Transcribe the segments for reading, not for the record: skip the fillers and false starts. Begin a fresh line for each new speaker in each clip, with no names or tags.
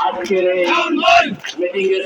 আজকের এই মিটিং এর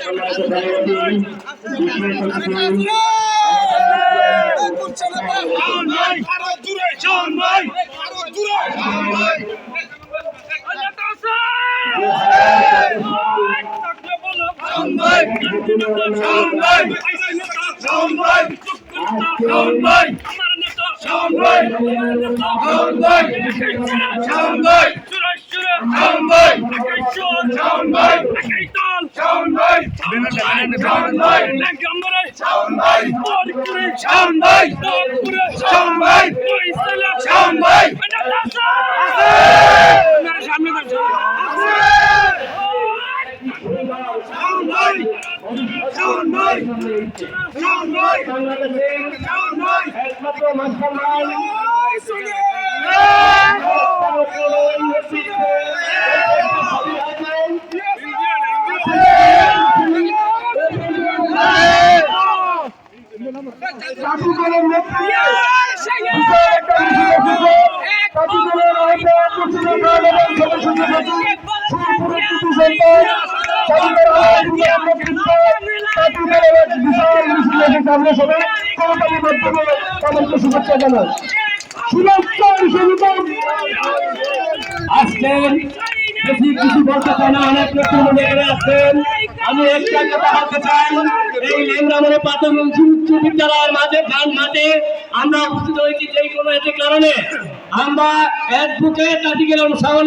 সম্মানিত শুভেচ্ছা জানাই। আসছেন বেশি কিছু বলতে চাই না, অনেক লোক আসছেন। আমি একটা কথা বলতে চাই, এই লেন্দ্রামণি প্রাথমিক উচ্চ বিদ্যালয়ের মাঠে আমরা উপস্থিত হয়েছি যে কোনো একটি কারণে। আমরা অ্যাডভোকেট আর্টিকেল অনুসরণ